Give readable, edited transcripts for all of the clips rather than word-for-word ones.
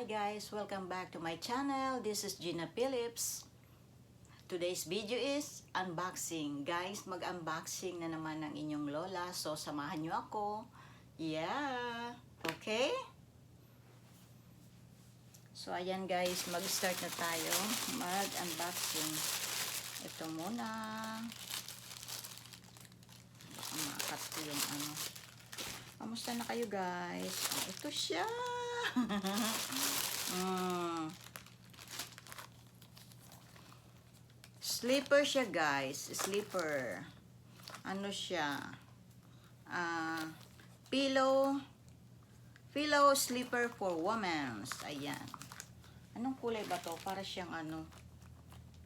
guys, welcome back to my channel. This is Gina Phillips. Today's video is unboxing. Guys, mag-unboxing na naman ng inyong lola. So, samahan nyo ako. Yeah. Okay? So, ayan guys, mag-start na tayo. Mag-unboxing. Ito muna. Baka makat ko yung ano. Kamusta na kayo guys? Oh, ito siya. Slipper siya guys. Slipper. Ano siya? Pillow slipper for women. Ayan. Anong kulay ba to? Para siyang ano.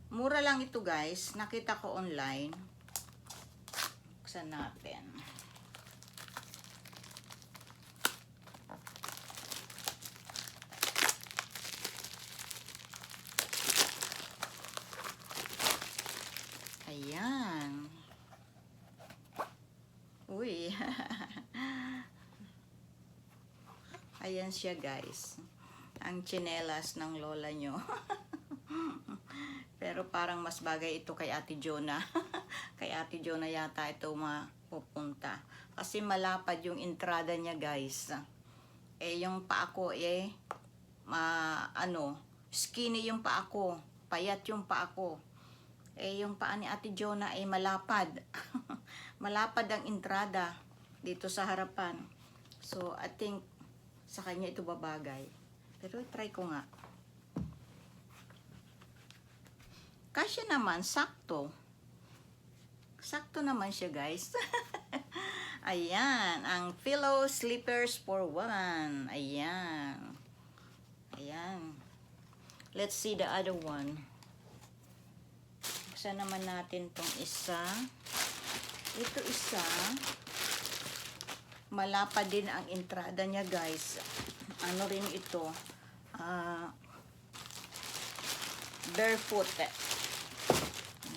Mura lang ito guys. Nakita ko online. Buksan natin. Ayan. Uy. Ayan siya guys. Ang tsinelas ng lola nyo. Pero parang mas bagay ito kay Ate Jonah. Kay Ate Jonah yata ito mapupunta. Kasi malapad yung entrada niya guys. Eh yung paa ko skinny yung paa ko. Payat yung paa ko. Eh yung paa ni Ate Jonah ay malapad. Malapad ang entrada dito sa harapan. So I think sa kanya ito babagay. Pero try ko nga. Kasya naman, sakto. Sakto naman siya guys. Ayan, ang pillow slippers for women. Ayan. Ayan. Let's see the other one. Buksan naman natin tong isa. Ito isa. Malapad din ang entrada niya guys. Ano rin ito? Barefoot.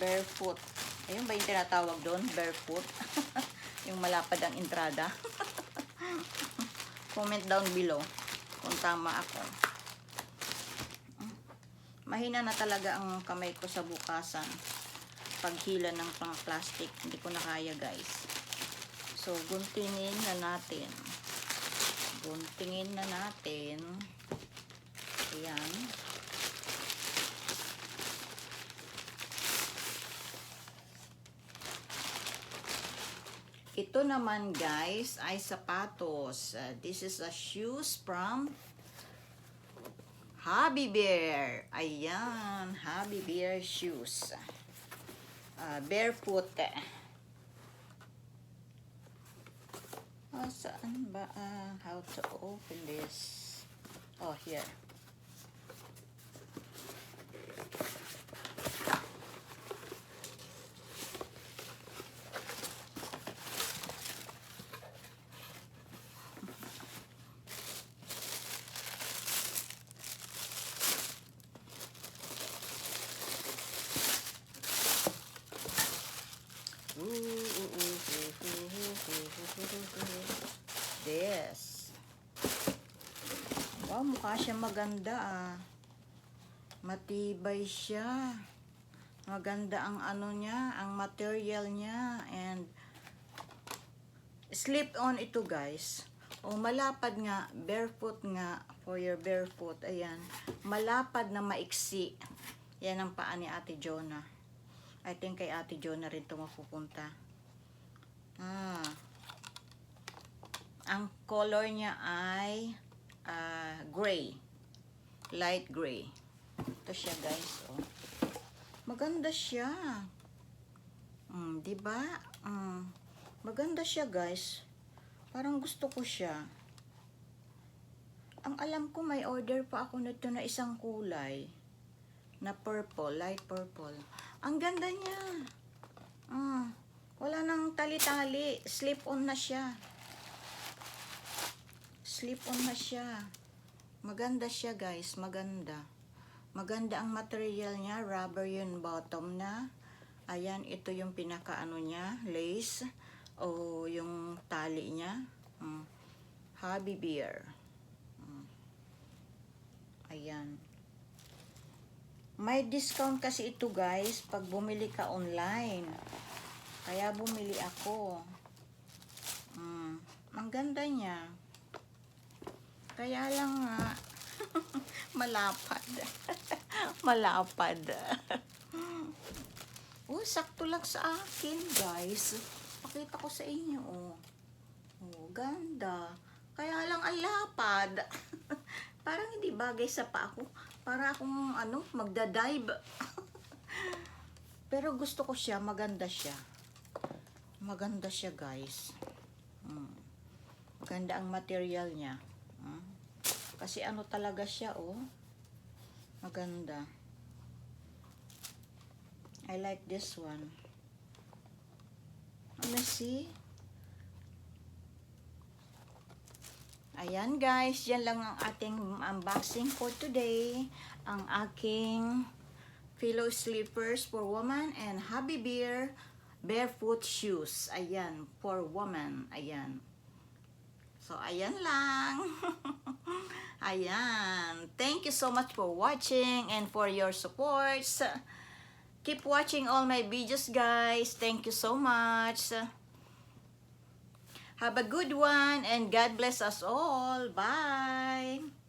Barefoot. Ayun ba yung tinatawag doon? Barefoot. Yung malapad ang entrada. Comment down below kung tama ako. Mahina na talaga ang kamay ko sa bukasan. Paghila ng pang-plastic. Hindi ko na kaya guys. So, guntingin na natin. Guntingin na natin. Ayan. Ito naman guys ay sapatos. This is a shoes from Hobby Bear. Ayan, Hobby Bear shoes. Barefoot. Saan ba? How to open this? Oh, here. This. Wow, mukha siya maganda Matibay siya. Maganda ang ano niya, ang material niya, and slip on ito guys. Malapad nga, barefoot nga, for your barefoot. Ayan, malapad na maiksi. Yan ang paa ni Ate Jonah. I think kay Ate Jonah rin ito mapupunta. Ang color niya ay gray. Light gray. Ito siya guys. Maganda siya. Diba? Maganda siya guys. Parang gusto ko siya. Ang alam ko may order pa ako nito na isang kulay. Na purple. Light purple. Ang ganda niya. Wala nang tali-tali. Slip-on na siya. Slip-on na siya. Maganda siya guys. Maganda. Maganda ang material niya. Rubber yun bottom na. Ayan, ito yung pinaka-ano niya. Lace. O yung tali niya. Hobby Bear. Ayan. May discount kasi ito guys pag bumili ka online. Kaya bumili ako. Ang ganda niya. Kaya lang nga, malapad. Malapad. Sakto lang sa akin guys. Pakita ko sa inyo, ganda. Kaya lang ang lapad. Parang hindi bagay sa paa ko. Para akong magda-dive. Pero gusto ko siya, maganda siya. Maganda siya, guys. Maganda ang material niya. Kasi talaga siya, maganda. I like this one. Let me see. Ayan guys, yan lang ang ating unboxing for today. Ang aking pillow slippers for woman and Hobby Bear barefoot shoes. Ayan, for woman. Ayan. So, ayan lang. Ayan. Thank you so much for watching and for your supports. Keep watching all my videos, guys. Thank you so much. Have a good one and God bless us all. Bye.